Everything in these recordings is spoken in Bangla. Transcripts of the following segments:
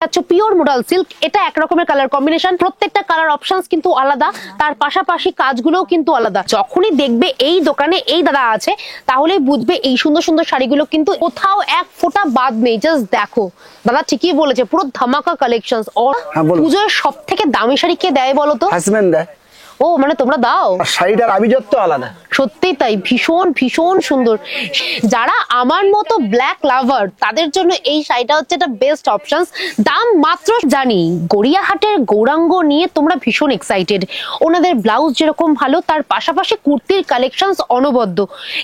আচ্ছা পিওর মোডাল সিল্ক, এটা এক রকমের কালার কম্বিনেশন, প্রত্যেকটা কালার অপশনস কিন্তু আলাদা, তার পাশাপাশি কাজগুলোও কিন্তু আলাদা। যখনই দেখবে এই দোকানে এই দাদা আছে তাহলেই বুঝবে এই সুন্দর সুন্দর শাড়িগুলো কিন্তু কোথাও এক ফোঁটা বাদ নেই। জাস্ট দেখো, দাদা ঠিকই বলেছে, পুরো ধামাকা কালেকশনস। আর পুজোর সব থেকে দামি শাড়ি কে দেয় বলো তো? হাজবেন্ড দেয়। ও মানে তোমরা দাও? শাড়িটার আভিজাত্য আলাদা, সত্যি তাই, ভীষণ ভীষণ সুন্দর। যারা আমার মতো ব্ল্যাক লাভার তাদের জন্য এই শাড়িটা হচ্ছে একটা বেস্ট অপশন। দাম মাত্র, জানি গড়িয়াহাটের গৌরাঙ্গ নিয়ে তোমরা ভীষণ এক্সাইটেড, ওনাদের ব্লাউজ যেরকম ভালো তার পাশাপাশি কুর্তির কালেকশনস অনবদ্য।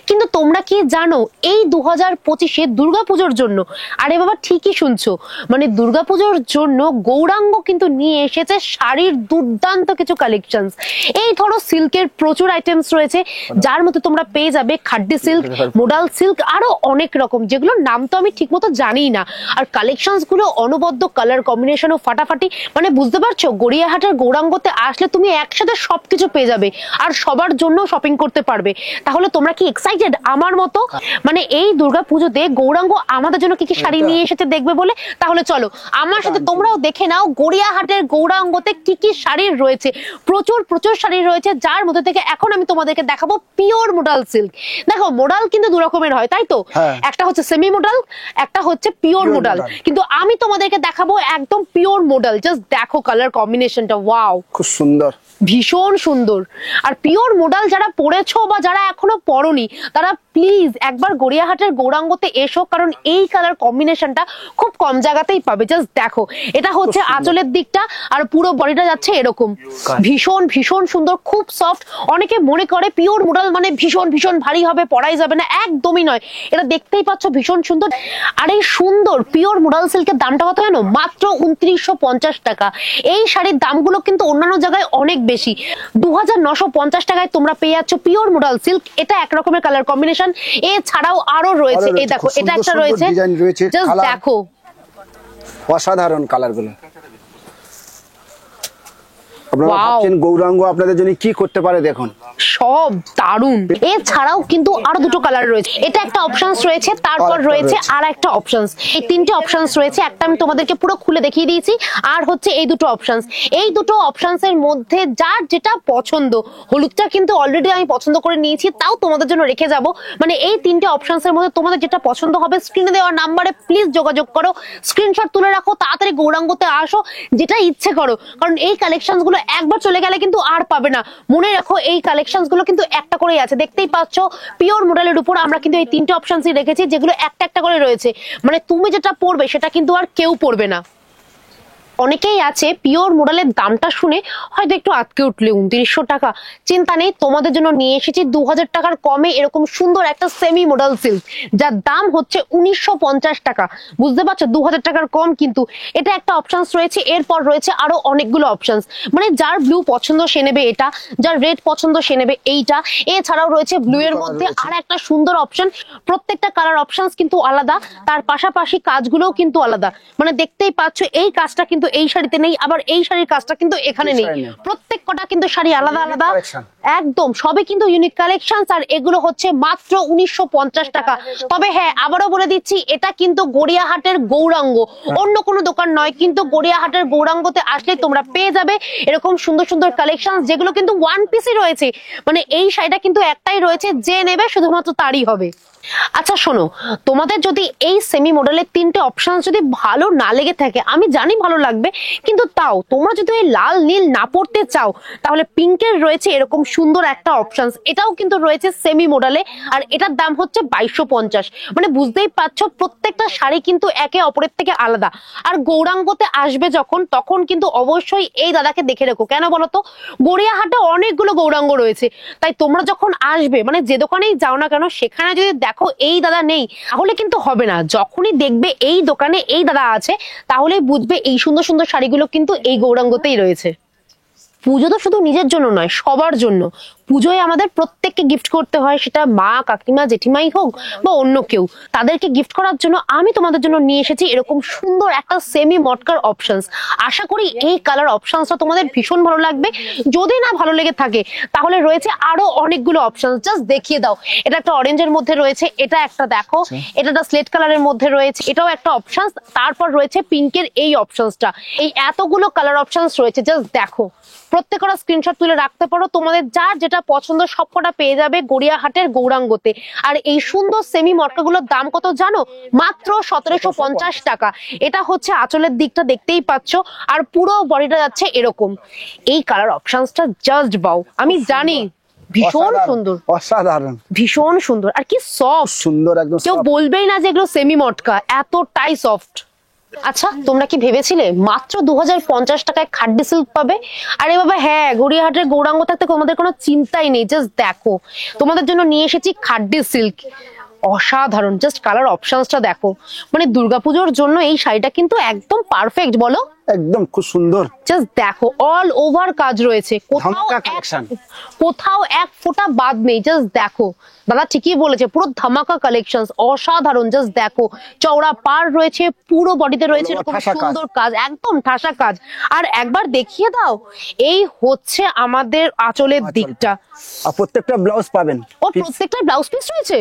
কিন্তু তোমরা কি জানো এই 2025-এ দুর্গাপুজোর জন্য, আরে বাবা ঠিকই শুনছো, মানে দুর্গাপুজোর জন্য গৌরাঙ্গ কিন্তু নিয়ে এসেছে শাড়ির দুর্দান্ত কিছু কালেকশনস। এই ধরো সিল্কের প্রচুর আইটেমস রয়েছে, যার মধ্যে তোমরা পেয়ে যাবে খাড্ডি সিল্ক, মোডাল সিল্ক, আরো অনেক রকম, যেগুলোর নাম তো আমি ঠিক মতো জানি না। আর কালেকশনস গুলো অনবদ্য, কালার কম্বিনেশন ও ফাটাফাটি, মানে বুঝতে পারছো গড়িয়াহাটের গৌরাঙ্গতে আসলে তুমি একসাথে সবকিছু পেয়ে যাবে আর সবার জন্য শপিং করতে পারবে। তাহলে তোমরা কি এক্সাইটেড আমার মতো? মানে এই দুর্গা পুজোতে গৌরাঙ্গ আমাদের জন্য কি কি শাড়ি নিয়ে এসেছে দেখবে বলে? তাহলে চলো আমার সাথে তোমরাও দেখে নাও গড়িয়াহাটের গৌরাঙ্গতে কি কি শাড়ি রয়েছে। প্রচুর প্রচুর শাড়ি রয়েছে, যার মধ্যে থেকে এখন আমি তোমাদেরকে দেখাবো পিওর মোডাল সিল্ক। দেখো মোডাল কিন্তু দু রকমের হয়, তাই তো? একটা হচ্ছে সেমি মোডাল, একটা হচ্ছে পিওর মোডাল, কিন্তু আমি তোমাদেরকে দেখাবো একদম পিওর মোডাল। জাস্ট দেখো কালার কম্বিনেশনটা, ওয়াও খুব সুন্দর, ভীষণ সুন্দর। আর পিওর মোডাল যারা পরেছো বা যারা এখনো পরনি তারা প্লিজ একবার গড়িয়াহাটের গৌরাঙ্গতে এসো, কারণ এই কালার কম্বিনেশনটা খুব কম জায়গাতেই পাবে। জাস্ট দেখো, এটা হচ্ছে আঁচলের দিকটা আর পুরো বডিটা যাচ্ছে এরকম, ভীষণ ভীষণ সুন্দর, খুব সফট। অনেকে মনে করে পিওর মোডাল মানে ভীষণ ভীষণ ভারী হবে, পরাই যাবে না, একদমই নয়। এটা দেখতেই পাচ্ছ ভীষণ সুন্দর। আর এই সুন্দর পিওর মোডাল সিল্কের দামটা কত জানো? মাত্র 2950 টাকা। এই শাড়ির দামগুলো কিন্তু অন্যান্য জায়গায় অনেক বেশি। 2950 টাকায় তোমরা পেয়ে যাচ্ছ পিওর মোডাল সিল্ক। এটা এক রকমের কালার কম্বিনেশন, এছাড়াও আরো রয়েছে। এই দেখো, এটা একটা রয়েছে, জাস্ট দেখো অসাধারণ কালার গুলো। আপনারা ভাবছেন গৌরাঙ্গ আপনাদের জন্য কি করতে পারে, দেখুন সব দারুন। এছাড়াও কিন্তু আরো দুটো কালার রয়েছে, এটা একটা অপশনস রয়েছে, তারপর রয়েছে আর একটা অপশনস। এই তিনটে অপশনস রয়েছে, একটা আমি তোমাদেরকে পুরো খুলে দেখিয়ে দিয়েছি, আর হচ্ছে এই দুটো অপশনস। এই দুটো অপশনস এর মধ্যে যার যেটা পছন্দ, হলুদটা কিন্তু অলরেডি আমি পছন্দ করে নিয়েছি, তাও তোমাদের জন্য রেখে যাব। মানে এই তিনটে অপশনস এর মধ্যে তোমাদের যেটা পছন্দ হবে স্ক্রিনে দেওয়া নাম্বারে প্লিজ যোগাযোগ করো, স্ক্রিনশট তুলে রাখো, তাড়াতাড়ি গৌরাঙ্গতে আসো, যেটা ইচ্ছে করো, কারণ এই কালেকশনস গুলো একবার চলে গেলে কিন্তু আর পাবে না। মনে রাখো এই কালেকশনস গুলো কিন্তু একটা করেই আছে, দেখতেই পাচ্ছ পিওর মোডালের উপর আমরা কিন্তু এই তিনটে অপশনসই রেখেছি, যেগুলো একটা একটা করে রয়েছে। মানে তুমি যেটা পড়বে সেটা কিন্তু আর কেউ পড়বে না। অনেকেই আছে পিওর মোডালের দামটা শুনে হয়তো একটু আটকে উঠলে 2900 টাকা, চিন্তা নেই, তোমাদের জন্য নিয়ে এসেছি 2000 টাকার কমে এরকম সুন্দর একটা সেমি মোডাল সিল্ক, যার দাম হচ্ছে 1950 টাকা। বুঝতে পারছো 2000 টাকার কম, কিন্তু এটা একটা অপশনস রয়েছে। এরপর রয়েছে আরো অনেকগুলো অপশনস, মানে যার ব্লু পছন্দ সে নেবে এটা, যার রেড পছন্দ সে নেবে এইটা। এছাড়াও রয়েছে ব্লু এর মধ্যে আর একটা সুন্দর অপশন। প্রত্যেকটা কালার অপশনস কিন্তু আলাদা, তার পাশাপাশি কাজগুলোও কিন্তু আলাদা। মানে দেখতেই পাচ্ছ এই কাজটা কিন্তু এই শাড়িতে নেই, আবার এই শাড়ির কাজটা কিন্তু এখানে নেই। প্রত্যেক কটা কিন্তু শাড়ি আলাদা আলাদা, একদম সবই কিন্তু ইউনিক কালেকশন। আর এগুলো হচ্ছে মাত্র 1950 টাকা। তবে হ্যাঁ, আবারও বলে দিচ্ছি, এটা কিন্তু গড়িয়াহাটের গৌরাঙ্গ, অন্য কোনো দোকান নয়। কিন্তু গড়িয়াহাটের গৌরাঙ্গতে আসলে তোমরা পেয়ে যাবে এরকম সুন্দর সুন্দর কালেকশন, যেগুলো কিন্তু ওয়ান পিসই রয়েছে। মানে এই শাড়িটা কিন্তু একটাই রয়েছে, যে নেবে শুধুমাত্র তারই হবে। আচ্ছা শোনো, তোমাদের যদি এই সেমি মডেলের তিনটে অপশন যদি ভালো না লেগে থাকে, আমি জানি ভালো লাগবে, কিন্তু তাও তোমরা যদি এই লাল নীল না পড়তে চাও, তাহলে পিঙ্কের রয়েছে এরকম সুন্দর একটা অপশন, এটাও কিন্তু রয়েছে সেমি মডেলে, আর এটার দাম হচ্ছে 2250। মানে বুঝতেই পারছো প্রত্যেকটা শাড়ি কিন্তু একে অপরের থেকে আলাদা। আর গৌরাঙ্গতে আসবে যখন, তখন কিন্তু অবশ্যই এই দাদাকে দেখে রেখো। কেন বলতো? গড়িয়াহাটে অনেকগুলো গৌরাঙ্গ রয়েছে, তাই তোমরা যখন আসবে, মানে যে দোকানেই যাও না কেন, সেখানে যদি দেখো এই দাদা নেই, তাহলে কিন্তু হবে না। যখনই দেখবে এই দোকানে এই দাদা আছে, তাহলে বুঝবে এই সুন্দর সুন্দর শাড়িগুলো কিন্তু এই গৌরাঙ্গতেই রয়েছে। পুজো তো শুধু নিজের জন্য নয়, সবার জন্য। পুজোয় আমাদের প্রত্যেককে গিফট করতে হয়, সেটা মা কাকিমা জেঠিমাই হোক বা অন্য কেউ, তাদেরকে গিফট করার জন্য আমি তোমাদের জন্য নিয়ে এসেছি এরকম সুন্দর একটা সেমি মটকার অপশনস। আশা করি এই কালার অপশনসটা তোমাদের ভীষণ ভালো লাগবে। যদি না ভালো লেগে থাকে তাহলে রয়েছে আরো অনেকগুলো অপশনস, জাস্ট দেখিয়ে দাও। এটা একটা অরেঞ্জের মধ্যে রয়েছে, এটা একটা দেখো, এটা একটা স্লেট কালারের মধ্যে রয়েছে, এটাও একটা অপশনস। তারপর রয়েছে পিঙ্কের এই অপশনসটা। এই এতগুলো কালার অপশনস রয়েছে, জাস্ট দেখো। প্রত্যেকটা স্ক্রিনশট তুলে রাখতে পারো, তোমাদের যার যেটা পছন্দ সবকটা পেয়ে যাবে গড়িয়াহাটের গৌরাঙ্গতে। আর এই সুন্দর সেমি মটকাগুলোর দাম কত জানো? মাত্র 1750 টাকা। এটা হচ্ছে আঁচলের দিকটা, দেখতেই পাচ্ছ, আর পুরো বডিটা যাচ্ছে এরকম। এই কালার অপশনসটা জাস্ট বাও। আমি জানি ভীষণ সুন্দর, অসাধারণ, ভীষণ সুন্দর, আর কি সফট, সুন্দর একদম। কেউ বলবেই না যে এগুলো সেমি মটকা, এতটাই সফট। আচ্ছা, তোমরা কি ভেবেছিলে মাত্র 2050 টাকায় খাড্ডি সিল্ক পাবে? আরে বাবা হ্যাঁ, গড়িয়াহাটের গৌরাঙ্গ থাকতে তোমাদের কোনো চিন্তাই নেই। জাস্ট দেখো, তোমাদের জন্য নিয়ে এসেছি খাড্ডি সিল্ক। অসাধারণ, জাস্ট কালার অপশনসটা দেখো। মানে দুর্গাপুজোর জন্য এই শাড়িটা কিন্তু একদম পারফেক্ট, বলো? একদম খুব সুন্দর। জাস্ট দেখো, অল ওভার কাজ রয়েছে, কোথাও এক ফোঁটা বাদ নেই। জাস্ট দেখো, দাদা ঠিকই বলেছে, পুরো ধামাকা কালেকশন, অসাধারণ। জাস্ট দেখো, চওড়া পার রয়েছে, পুরো বডিতে রয়েছে এরকম সুন্দর কাজ, একদম ঠাসা কাজ। আর একবার দেখিয়ে দাও, এই হচ্ছে আমাদের আঁচলের দিকটা। আর প্রত্যেকটা ব্লাউজ পাবেন, ও প্রত্যেকটা ব্লাউজ পিস রয়েছে,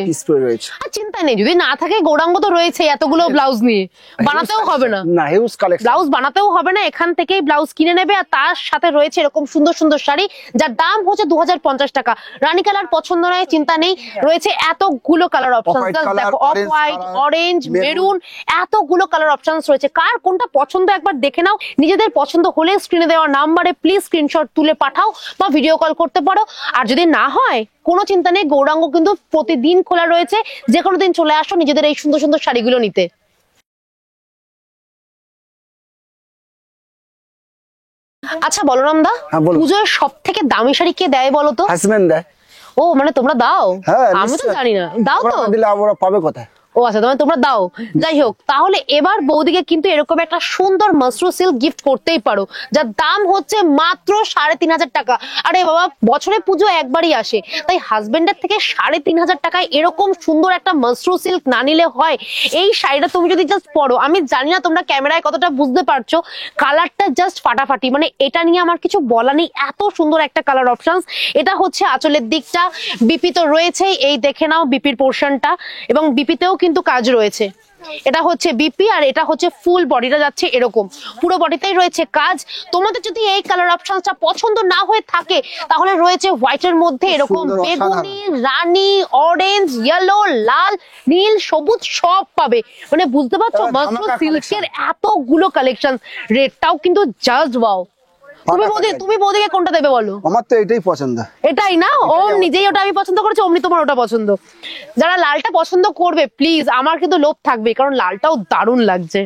আর চিন্তা নেই। যদি না থাকে গৌরাঙ্গ তো রয়েছে এতগুলো ব্লাউজ নিয়ে, বানাতেও হবে না, না হিউজ কালেকশন, ব্লাউজ বানাতেও হবে না, এখান থেকেই ব্লাউজ কিনে নেবে। আর তার সাথে রয়েছে এরকম সুন্দর সুন্দর শাড়ি, যার দাম হচ্ছে 2050 টাকা। রানী কালার পছন্দ নয়, চিন্তা নেই, রয়েছে এতগুলো কালার অপশন। দেখো, অফ হোয়াইট, অরেঞ্জ, মেরুন, এতগুলো কালার অপশনস রয়েছে। কার কোনটা পছন্দ একবার দেখে নাও। নিজেদের পছন্দ হলে স্ক্রিনে দেওয়া নাম্বারে প্লিজ স্ক্রিনশট তুলে পাঠাও বা ভিডিও কল করতে পারো। আর যদি না হয় কোনো চিন্তা নেই, গৌরাঙ্গ কিন্তু প্রতিদিন খোলা রয়েছে, যে কোনো দিন চলে আসো নিজেদের এই সুন্দর সুন্দর শাড়িগুলো নিতে। আচ্ছা বলরাম দা, পুজোর সব থেকে দামি শাড়ি কে দেয় বলো তো? হাজবেন্ড দেয়। ও মানে তোমরা দাও? আমি তো জানি না, দাও তো? দিলে আমরা পাবে কোথায়? ও আচ্ছা, তোমরা দাও। যাই হোক, তাহলে এবার বৌদিকে কিন্তু এরকম একটা সুন্দর মাশরু সিল্ক গিফট করতেই পারো, যার দাম হচ্ছে মাত্র 3500 টাকা। আরে বাবা, বছরে পুজো একবারই আসে, তাই হাজবেন্ডের থেকে 3500 টাকায় এরকম সুন্দর একটা মাশরু সিল্ক না নিলে হয়? এই শাড়িটা তুমি যদি জাস্ট পরো, আমি জানি না তোমরা ক্যামেরায় কতটা বুঝতে পারছো, কালারটা জাস্ট ফাটাফাটি। মানে এটা নিয়ে আমার কিছু বলা নেই, এত সুন্দর একটা কালার অপশনস। এটা হচ্ছে আঁচলের দিকটা, বিপি তো রয়েছে, এই দেখে নাও বিপির পোর্শনটা, এবং বিপিতেও কিন্তু কাজ রয়েছে। এটা হচ্ছে বিপি, আর এটা হচ্ছে ফুল বডিটা যাচ্ছে এরকম, পুরো বডিতেই রয়েছে কাজ। তোমাদের যদি এই কালার অপশনসটা পছন্দ না হয়ে থাকে, তাহলে রয়েছে হোয়াইটের মধ্যে এরকম বেগুনি, রানী, অরেঞ্জ, ইয়েলো, লাল, নীল, সবুজ সব পাবে। মানে বুঝতে পারছো, মাশরু সিল্কের এতগুলো কালেকশন, রেটটাও কিন্তু জাস্ট ওয়াও। তুমি বৌদিকে কোনটা দেবে বলো? আমার তো এটাই পছন্দ। এটাই না? ওম নিজেই ওটা আমি পছন্দ করেছি, অমনি তোমার ওটা পছন্দ। যারা লালটা পছন্দ করবে প্লিজ, আমার কিন্তু লোভ থাকবে, কারণ লালটাও দারুণ লাগছে।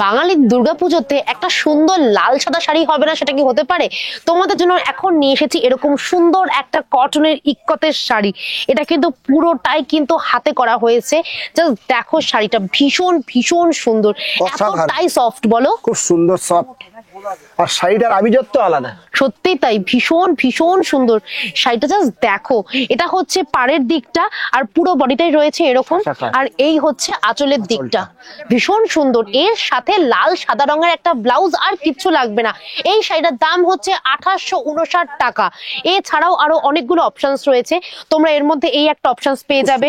বাঙালির দুর্গাপুজোতে একটা সুন্দর লাল সাদা শাড়ি হবে না, সেটা কি হতে পারে? তোমাদের জন্য এখন নিয়ে এসেছি এরকম সুন্দর একটা কটনের ইক্কতের শাড়ি। এটা কিন্তু পুরোটাই কিন্তু হাতে করা হয়েছে। জাস্ট দেখো, শাড়িটা ভীষণ ভীষণ সুন্দর, এতটাই সফট, বলো? খুব সুন্দর সফট, আর শাড়িটার আভিজাত্য আলাদা। সত্যি তাই, ভীষণ ভীষণ সুন্দর শাড়িটা। জাস্ট দেখো, এটা হচ্ছে পাড়ের দিকটা, আর পুরো বডিটাই রয়েছে এরকম, আর এই হচ্ছে আঁচলের দিকটা, ভীষণ সুন্দর। এর সাথে লাল সাদা রঙের একটা ব্লাউজ, আর কিচ্ছু লাগবে না। এই শাড়িটার দাম হচ্ছে 2859 টাকা। এছাড়াও আরো অনেকগুলো অপশনস রয়েছে, তোমরা এর মধ্যে এই একটা অপশনস পেয়ে যাবে,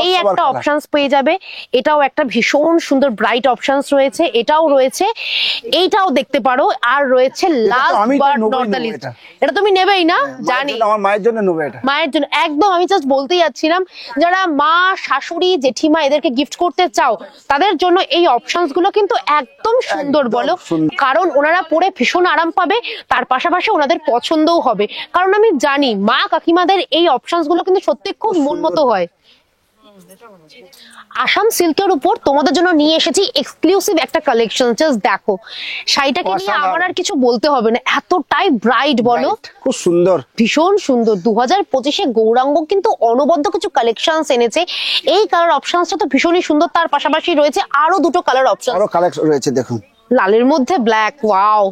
এই একটা অপশনস পেয়ে যাবে, এটাও একটা ভীষণ সুন্দর ব্রাইট অপশনস রয়েছে, এটাও রয়েছে, এইটাও দেখতে পারো। আর রয়েছে last but not the least, এটা তুমি নেবেই না জানি, আমার মায়ের জন্য নেবে এটা, মায়ের জন্য একদম। আমি জাস্ট বলতেই যাচ্ছিলাম, যারা মা, শাশুড়ি, জেঠিমা এদেরকে গিফট করতে চাও, তাদের জন্য এই অপশনস গুলো কিন্তু একদম সুন্দর, বলো? কারণ ওনারা পরে ভীষণ আরাম পাবে, তার পাশাপাশি ওনাদের পছন্দও হবে। কারণ আমি জানি মা কাকিমাদের এই অপশনস গুলো কিন্তু সত্যি খুব মন মতো হয়। আসাম সিল্কের উপর তোমাদের জন্য নিয়ে এসেছি এক্সক্লুসিভ একটা কালেকশন। জাস্ট দেখো, শাড়িটাকে নিয়ে আমার আর কিছু বলতে হবে না, এতটাই ব্রাইট, বলো? খুব সুন্দর, ভীষণ সুন্দর। 2025-এ গৌরাঙ্গ কিন্তু অনবদ্য কিছু কালেকশনস এনেছে। এই কালার অপশনসটা তো ভীষণই সুন্দর, তার পাশাপাশি রয়েছে আরো দুটো কালার অপশন, আরো কালেকশন রয়েছে। দেখুন, লালের মধ্যে ব্ল্যাক, ওয়াও,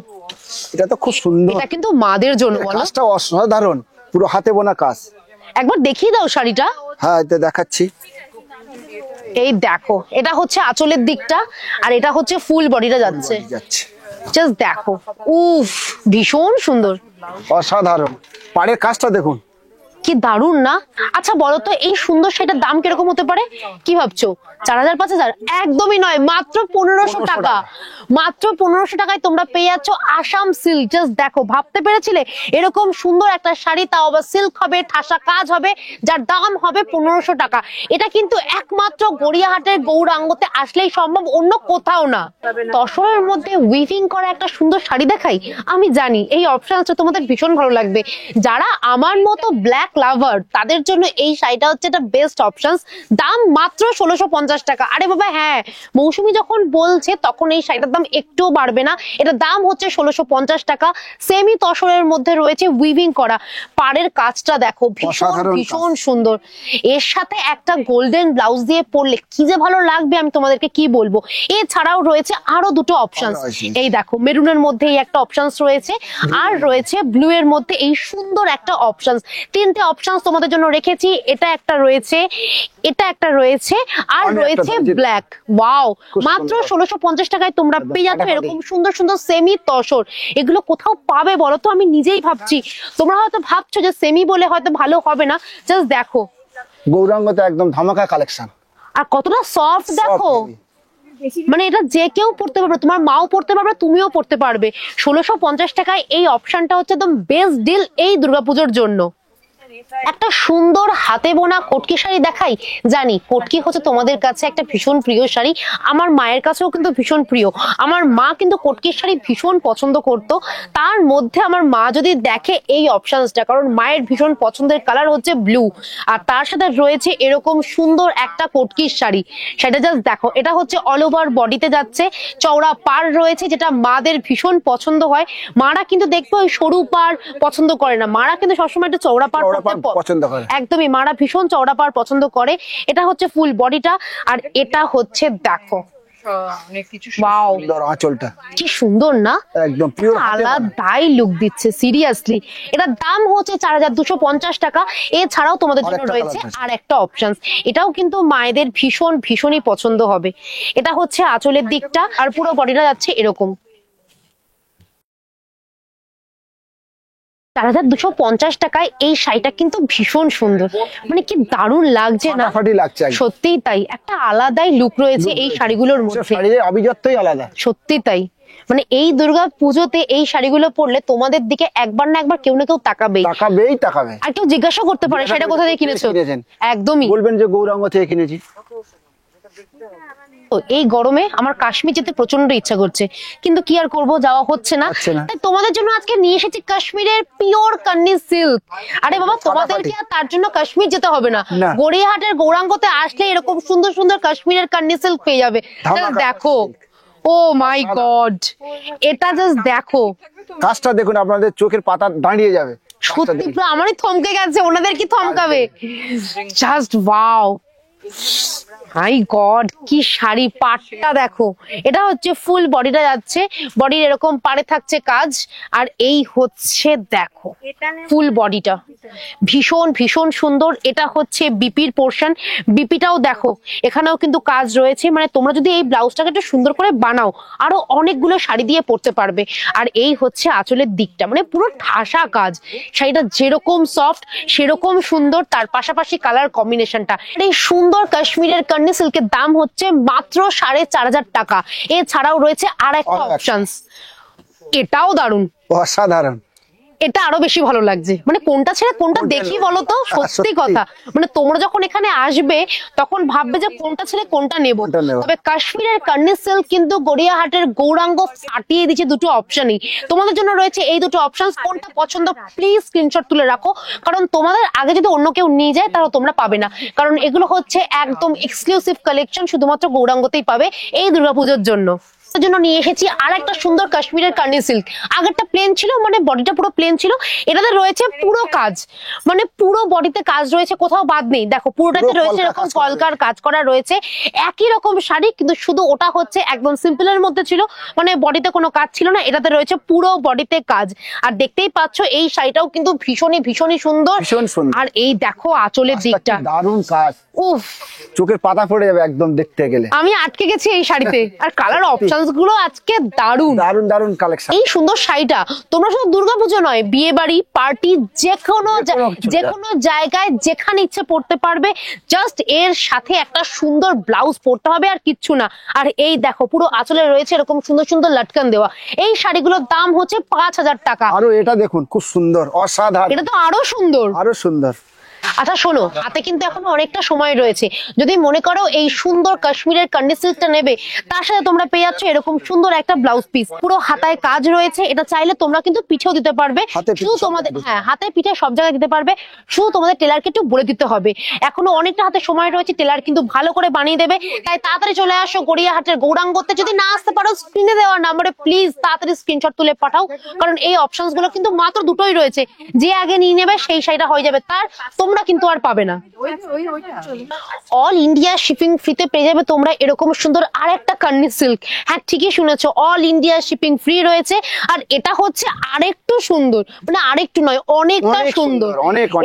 এটা তো খুব সুন্দর। এটা কিন্তু মাদের জন্য, বলো? কাজটা অসাধারণ। পুরো হাতে বোনা কাজ। একবার দেখিয়ে দাও শাড়িটা। হ্যাঁ এটা দেখাচ্ছি। এই দেখো, এটা হচ্ছে আঁচলের দিকটা, আর এটা হচ্ছে ফুল বডিটা যাচ্ছে। জাস্ট দেখো, উফ ভীষণ সুন্দর, অসাধারণ। পাড়ের কাজটা দেখুন কি দারুণ না? আচ্ছা বলো তো, এই সুন্দর শাড়িটার দাম কিরকম হতে পারে? কি ভাবছো 4000 5000? একদমই নয়, মাত্র 1500 টাকা। মাত্র 1500 টাকায় তোমরা পেয়ে যাচ্ছ আসাম সিল্ক। জাস্ট দেখো, ভাবতে পেরেছিলে এরকম সুন্দর একটা শাড়ি, তাও আবার সিল্ক হবে, ঠাসা কাজ হবে, যার দাম হবে 1500 টাকা। এটা কিন্তু একমাত্র গড়িয়াহাটের গৌরাঙ্গতে আসলেই সম্ভব, অন্য কোথাও না। তসরের মধ্যে উইভিং করা একটা সুন্দর শাড়ি দেখাই। আমি জানি এই অপশনটা তোমাদের ভীষণ ভালো লাগবে। যারা আমার মতো ব্ল্যাক লাভার, তাদের জন্য এই শাড়িটা হচ্ছে একটা বেস্ট অপশন। দাম মাত্র 1650 টাকা। আরে বাবা হ্যাঁ, মৌসুমী যখন বলছে তখন এই শাড়িটার দাম একটুও বাড়বে না। এটা দাম হচ্ছে 1650 টাকা। সেমি তসরের মধ্যে রয়েছে উইভিং করা। পাড়ের কাজটা দেখো, ভীষণ ভীষণ সুন্দর। এর সাথে একটা গোল্ডেন ব্লাউজ দিয়ে পরলে কি যে ভালো লাগবে, আমি তোমাদেরকে কি বলবো। এছাড়াও রয়েছে আরো দুটো অপশন। এই দেখো, মেরুনের মধ্যে এই একটা অপশন রয়েছে, আর রয়েছে ব্লু এর মধ্যে এই সুন্দর একটা অপশন। তিনটে অপশন তোমাদের জন্য রেখেছি। এটা একটা রয়েছে, এটা একটা রয়েছে, আর রয়েছে ব্ল্যাক। ওয়াও, মাত্র 1650 টাকায় তোমরা পেয়ে যাচ্ছ এরকম সুন্দর সুন্দর সেমি তসর। এগুলো কোথাও পাবে বলো তো? আমি নিজেই ভাবছি। তোমরা হয়তো ভাবছো যে সেমি বলে হয়তো ভালো হবে না। জাস্ট দেখো, গৌরাঙ্গতে একদম ধামাকা কালেকশন। আর কতটা সফট দেখো। মানে এটা যে কেউ পড়তে পারবে, তোমার মাও পড়তে পারবে, তুমিও পড়তে পারবে। 1650 টাকায় এই অপশনটা হচ্ছে একদম বেস্ট ডিল এই দুর্গাপুজোর জন্য। একটা সুন্দর হাতে বোনা কটকি শাড়ি দেখাই। জানি কটকি হচ্ছে তোমাদের কাছে একটা ভীষণ প্রিয় শাড়ি, আমার মায়ের কাছেও কিন্তু ভীষণ প্রিয়। আমার মা কিন্তু কটকির শাড়ি ভীষণ পছন্দ করতো। তার মধ্যে আমার মা যদি দেখে এই অপশনসটা, কারণ মায়ের ভীষণ পছন্দের কালার হচ্ছে ব্লু, আর তার সাথে রয়েছে এরকম সুন্দর একটা কটকির শাড়ি। সেটা জাস্ট দেখো, এটা হচ্ছে অল ওভার বডিতে যাচ্ছে, চওড়া পাড় রয়েছে, যেটা মাদের ভীষণ পছন্দ হয়। মারা কিন্তু দেখবে ওই সরু পাড় পছন্দ করে না, মারা কিন্তু সবসময় একটা চওড়া পাড় পছন্দ করে। একদমই, মারা ভীষণ চওড়া পাড় পছন্দ করে। এটা হচ্ছে ফুল বডিটা, আর এটা হচ্ছে দেখো আঁচলটা কি সুন্দর না? একদম পিওর আলাদাই লুক দিচ্ছে সিরিয়াসলি। এটার দাম হচ্ছে 4250 টাকা। এছাড়াও তোমাদের জন্য রয়েছে আর একটা অপশন, এটাও কিন্তু মায়েদের ভীষণ ভীষণই পছন্দ হবে। এটা হচ্ছে আঁচলের দিকটা, আর পুরো বডিটা যাচ্ছে এরকম। 4250 টাকায় এই শাড়িটা কিন্তু ভীষণ সুন্দর, মানে কি দারুণ লাগছে না? সত্যিই তাই, একটা আলাদাই লুক রয়েছে এই শাড়িগুলোর মধ্যে, আভিজাত্যই আলাদা। সত্যি তাই। মানে এই দুর্গা পুজোতে এই শাড়িগুলো পরলে তোমাদের দিকে একবার না একবার কেউ না কেউ তাকাবেই। আর কেউ জিজ্ঞাসা করতে পারে সেটা কোথা থেকে কিনেছো। একদমই বলবেন যে গৌরাঙ্গ থেকে কিনেছি। এই গরমে আমার কাশ্মীর যেতে প্রচন্ড ইচ্ছা করছে, কিন্তু কি আর করব, যাওয়া হচ্ছে না। তাই তোমাদের জন্য আজকে নিয়ে এসেছি কাশ্মীরের পিওর কান্নি সিল্ক। আরে বাবা, তোমাদেরকে আর তার জন্য কাশ্মীর যেতে হবে না, গড়িয়াহাটের গৌরাঙ্গতে আসলে এরকম সুন্দর সুন্দর কাশ্মীরের কান্নি সিল্ক পেয়ে যাবে। দেখো, ও মাই গড, এটা জাস্ট দেখো, কাজটা দেখুন, আপনাদের চোখের পাতা দাঁড়িয়ে যাবে। সত্যি পুরো আমারই থমকে গেছে, ওনাদের কি থমকাবে। জাস্ট ওয়াও, মাই গড, কি শাড়ি! পাটটা দেখো, এটা হচ্ছে ফুল বডিটা যাচ্ছে, বডির এরকম পাড়ে থাকছে কাজ, আর এই হচ্ছে দেখো ফুল বডিটা ভীষণ ভীষণ সুন্দর। এটা হচ্ছে বিপির পোর্শন, বিপিটাও দেখো, এখানেও কিন্তু কাজ রয়েছে। মানে তোমরা যদি এই ব্লাউজটাকে একটু সুন্দর করে বানাও, আরো অনেকগুলো শাড়ি দিয়ে পরতে পারবে। আর এই হচ্ছে আঁচলের দিকটা, মানে পুরো ঠাসা কাজ। শাড়িটা যেরকম সফট সেরকম সুন্দর, তার পাশাপাশি কালার কম্বিনেশনটা। এই সুন্দর কাশ্মীরের কান্নি সিল্কের দাম হচ্ছে মাত্র 4500 টাকা। এছাড়াও রয়েছে আর একটা অপশন, এটাও দারুণ, অসাধারণ। এটা আরো বেশি ভালো লাগছে। মানে কোনটা ছেড়ে কোনটা দেখি বলো তো? সত্যি কথা, মানে তোমরা যখন এখানে আসবে তখন ভাববে যে কোনটা ছেড়ে কোনটা নেব। তবে কাশ্মীরের কান্নি সিল্ক কিন্তু গড়িয়াহাটের গৌরাঙ্গ ফাটিয়ে দিচ্ছে দুটো অপশনই। তোমাদের জন্য রয়েছে এই দুটো অপশন, কোনটা পছন্দ প্লিজ স্ক্রিনশট তুলে রাখো, কারণ তোমাদের আগে যদি অন্য কেউ নিয়ে যায় তাহলে তোমরা পাবে না, কারণ এগুলো হচ্ছে একদম এক্সক্লুসিভ কালেকশন, শুধুমাত্র গৌরাঙ্গতেই পাবে এই দুর্গাপুজোর জন্য। তার জন্য নিয়ে এসেছি আর একটা সুন্দর কাশ্মীরের কার্নি সিল্ক। আগেরটা প্লেন ছিল, মানে বডিটা পুরো প্লেন ছিল, এটাতে রয়েছে পুরো কাজ, মানে পুরো বডিতে কাজ রয়েছে, কোথাও বাদ নেই। দেখো পুরোটাতে রয়েছে এরকম কলকার কাজ করা রয়েছে, একই রকম শাড়ি, কিন্তু শুধু ওটা হচ্ছে একদম সিম্পলের মধ্যে ছিল, মানে বডিতে কোনো কাজ ছিল না, এটাতে রয়েছে পুরো বডিতে কাজ। আর দেখতেই পাচ্ছ এই শাড়িটাও কিন্তু ভীষণই ভীষণই সুন্দর। আর এই দেখো আঁচলের দিকটা, দারুণ কাজ, উফ চোখের পাতা পড়ে যাবে একদম দেখতে গেলে। আমি আটকে গেছি এই শাড়িতে। আর কালার অপশনস গুলো আজকে দারুণ দারুণ দারুণ কালেকশন। এই সুন্দর শাড়িটা তোমরা শুধু দুর্গাপুজো নয়, বিয়ে বাড়ি, পার্টি, যে কোনো জায়গায় যেখানে ইচ্ছে পড়তে পারবে। জাস্ট এর সাথে একটা সুন্দর ব্লাউজ পরতে হবে, আর কিচ্ছু না। আর এই দেখো পুরো আঁচলে রয়েছে এরকম সুন্দর সুন্দর লটকান দেওয়া। এই শাড়িগুলোর দাম হচ্ছে 5,000 টাকা। আরো এটা দেখুন, খুব সুন্দর, অসাধারণ, এটা তো আরো সুন্দর, আরো সুন্দর। আচ্ছা শোনো, হাতে কিন্তু এখনো অনেকটা সময় রয়েছে। যদি মনে করো এই সুন্দর কাশ্মীরের কান্ডি সিল্কটা নেবে, তার সাথে তোমরা পেয়ে যাচ্ছ এরকম সুন্দর একটা ব্লাউজ পিস, পুরো হাতায় কাজ রয়েছে। এটা চাইলে তোমরা কিন্তু পিঠেও দিতে পারবে, শুধু তোমাদের হাতে পিঠে সব জায়গায় দিতে পারবে, শুধু তোমাদের টেলারকে একটু বলে দিতে হবে। এখনো অনেকটা হাতে সময় রয়েছে, টেলার কিন্তু ভালো করে বানিয়ে দেবে। তাই তাড়াতাড়ি চলে আসো গড়িয়াহাটের গৌরাঙ্গতে। যদি না আসতে পারো, স্ক্রিনে দেওয়া নাম্বারে প্লিজ তাড়াতাড়ি স্ক্রিনশট তুলে পাঠাও, কারণ এই অপশনস গুলো কিন্তু মাত্র দুটোই রয়েছে। যে আগে নিয়ে নেবে সেই শাড়িটা হয়ে যাবে তার, তোমরা কিন্তু আর পাবে না। অল ইন্ডিয়া শিপিং ফ্রিতে পেয়ে যাবে তোমরা এরকম সুন্দর আর একটা কান্নি সিল্ক। হ্যাঁ ঠিকই শুনেছো, অল ইন্ডিয়া শিপিং ফ্রি রয়েছে। আর এটা হচ্ছে আরেকটু সুন্দর, মানে আরেকটু নয়, অনেকটা সুন্দর।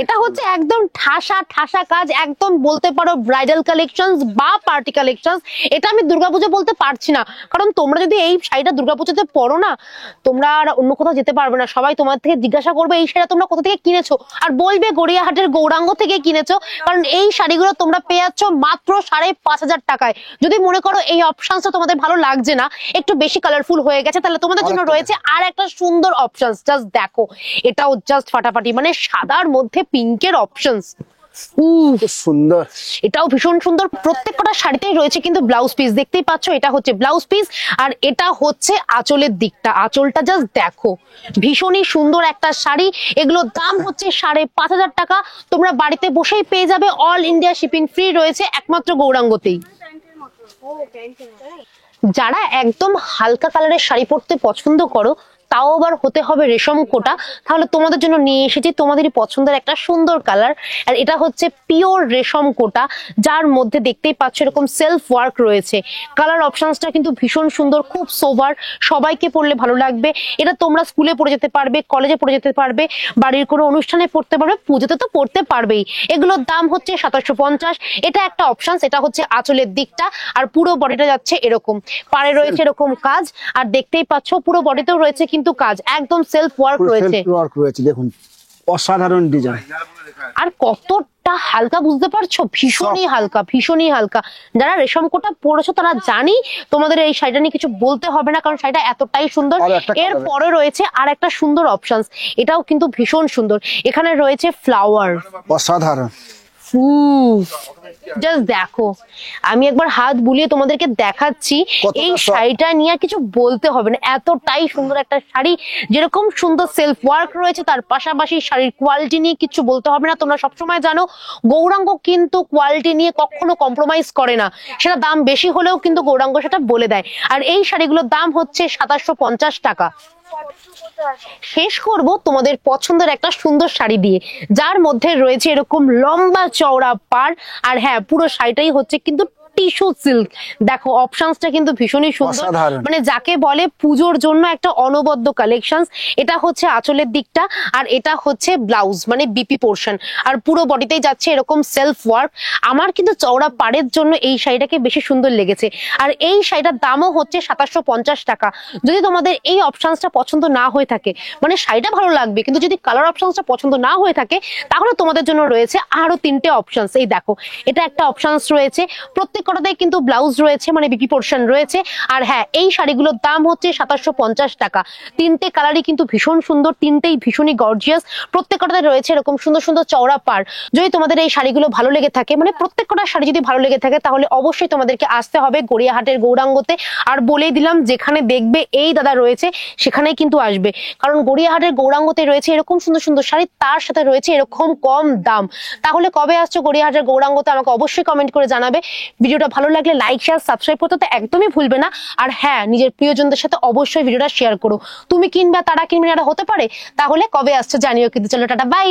এটা হচ্ছে একদম ঠাসা ঠাসা কাজ, একদম বলতে পারো ব্রাইডাল কালেকশনস বা পার্টি কালেকশনস। এটা আমি দুর্গাপুজো বলতে পারছি না, কারণ তোমরা যদি এই শাড়িটা দুর্গাপুজোতে পরো না, তোমরা আর অন্য কোথাও যেতে পারবে না। সবাই তোমার থেকে জিজ্ঞাসা করবে এই শাড়িটা তোমরা কোথা থেকে কিনেছো, আর বলবে গড়িয়াহাটের গৌরাঙ্গ থেকে কিনেছো, কারণ এই শাড়িগুলো তোমরা পেয়ে যাচ্ছ মাত্র 5,500 টাকায়। যদি মনে করো এই অপশনসটা তোমাদের ভালো লাগছে না, একটু বেশি কালারফুল হয়ে গেছে, তাহলে তোমাদের জন্য রয়েছে আর একটা সুন্দর অপশনস। জাস্ট দেখো, এটাও জাস্ট ফাটাফাটি, মানে সাদার মধ্যে পিঙ্কের অপশনস, সুন্দর, এটাও ভীষণ সুন্দর। প্রত্যেকটা শাড়িতেই রয়েছে কিন্তু ব্লাউজ পিস, দেখতেই পাচ্ছ এটা হচ্ছে ব্লাউজ পিস। আর এটা হচ্ছে আঁচলের দিকটা, আঁচলটা জাস্ট দেখো, ভীষণই সুন্দর একটা শাড়ি। এগুলোর দাম হচ্ছে 5,500 টাকা। তোমরা বাড়িতে বসেই পেয়ে যাবে, অল ইন্ডিয়া শিপিং ফ্রি রয়েছে একমাত্র গৌরাঙ্গতেই। যারা একদম হালকা কালারের শাড়ি পরতে পছন্দ করো, তাও আবার হতে হবে রেশম কোটা, তাহলে তোমাদের জন্য নিয়ে এসেছি তোমাদেরই পছন্দের একটা সুন্দর কালার। আর এটা হচ্ছে পিওর রেশম কোটা, যার মধ্যে দেখতেই পাচ্ছ এরকম সেলফ ওয়ার্ক রয়েছে। কালার অপশনসটা কিন্তু ভীষণ সুন্দর, খুব সোবার, সবাইকে পরলে ভালো লাগবে। এটা তোমরা স্কুলে পরে যেতে পারবে, কলেজে পরে যেতে পারবে, বাড়ির কোনো অনুষ্ঠানে পড়তে পারবে, পুজোতে তো পড়তে পারবেই। এগুলোর দাম হচ্ছে 2750। এটা একটা অপশনস। এটা হচ্ছে আঁচলের দিকটা, আর পুরো বডিটা যাচ্ছে এরকম, পাড়ে রয়েছে এরকম কাজ, আর দেখতেই পাচ্ছ পুরো বডিতেও রয়েছে কিন্তু কাজ, একদম সেলফ ওয়ার্ক রয়েছে। দেখুন অসাধারণ ডিজাইন, আর কতটা হালকা বুঝতে পারছো, ভীষণই হালকা, ভীষণই হালকা। যারা রেশম কোটা পরেছো তারা জানি তোমাদের এই শাড়িটা নিয়ে কিছু বলতে হবে না, কারণ শাড়িটা এতটাই সুন্দর। এর পরে রয়েছে আর একটা সুন্দর অপশনস, এটাও কিন্তু ভীষণ সুন্দর। এখানে রয়েছে ফ্লাওয়ার, অসাধারণ। জাস্ট দেখো, আমি একবার হাত বুলিয়ে তোমাদেরকে দেখাচ্ছি। এই শাড়িটা নিয়ে কিছু বলতে হবে না, এতটাই সুন্দর একটা শাড়ি। যেরকম সুন্দর সেলফ ওয়ার্ক রয়েছে, তার পাশাপাশি শাড়ির কোয়ালিটি নিয়ে কিছু বলতে হবে না। তোমরা সবসময় জানো গৌরাঙ্গ কিন্তু কোয়ালিটি নিয়ে কখনো কম্প্রোমাইজ করে না, সেটা দাম বেশি হলেও কিন্তু গৌরাঙ্গ সেটা বলে দেয়। আর এই শাড়িগুলোর দাম হচ্ছে 2750 টাকা। শেষ করব তোমাদের পছন্দের একটা সুন্দর শাড়ি দিয়ে, যার মধ্যে রয়েছে এরকম লম্বা চওড়া পাড়। আর হ্যাঁ, পুরো শাড়িটাই হচ্ছে কিন্তু টিস্যু সিল্ক। দেখো অপশনসটা কিন্তু ভীষণই সুন্দর, মানে যাকে বলে পুজোর জন্য একটা অনবদ্য কালেকশন। এটা হচ্ছে আঁচলের দিকটা, আর এটা হচ্ছে ব্লাউজ, মানে বিপি পোর্শন। আর পুরো বডিতেই যাচ্ছে এরকম সেলফ ওয়ার্ক। আমার কিন্তু চওড়া পাড়ের জন্য এই শাড়িটাকে বেশি সুন্দর লেগেছে। আর এই শাড়িটার দামও হচ্ছে 2750 টাকা। যদি তোমাদের এই অপশনসটা পছন্দ না হয়ে থাকে, মানে শাড়িটা ভালো লাগবে কিন্তু যদি কালার অপশনসটা পছন্দ না হয়ে থাকে, তাহলে তোমাদের জন্য রয়েছে আরো 3টে অপশনস। এই দেখো, এটা একটা অপশনস রয়েছে, প্রত্যেকটাতেই কিন্তু ব্লাউজ রয়েছে, মানে বিপি পোর্শন রয়েছে। আর হ্যাঁ, এই শাড়িগুলোর দাম হচ্ছে 2750 টাকা। 3টে কালারই কিন্তু ভীষণ সুন্দর, 3টেই ভীষণই গর্জিয়াস। প্রত্যেকটাতে রয়েছে এরকম সুন্দর সুন্দর চওড়া পাড়। যদি তোমাদের এই শাড়িগুলো ভালো লেগে থাকে, মানে প্রত্যেকটা শাড়ি যদি ভালো লেগে থাকে, তাহলে অবশ্যই তোমাদেরকে আসতে হবে গড়িয়াহাটের গৌরাঙ্গতে। আর বলেই দিলাম, যেখানে দেখবে এই দাদা রয়েছে সেখানেই কিন্তু আসবে, কারণ গড়িয়াহাটের গৌরাঙ্গতে রয়েছে এরকম সুন্দর সুন্দর শাড়ি, তার সাথে রয়েছে এরকম কম দাম। তাহলে কবে আসছো গড়িয়াহাটের গৌরাঙ্গতে আমাকে অবশ্যই কমেন্ট করে জানাবে। ভিডিও ভিডিওটা ভালো লাগলে লাইক শেয়ার সাবস্ক্রাইব করতে তো একদমই ভুলবে না। আর হ্যাঁ, নিজের প্রিয়জনদের সাথে অবশ্যই ভিডিওটা শেয়ার করো। তুমি কিনবে তারা কিনবে, এটা হতে পারে, তাহলে কবে আসছো জানিও কিন্তু। চলো টাটা, বাই।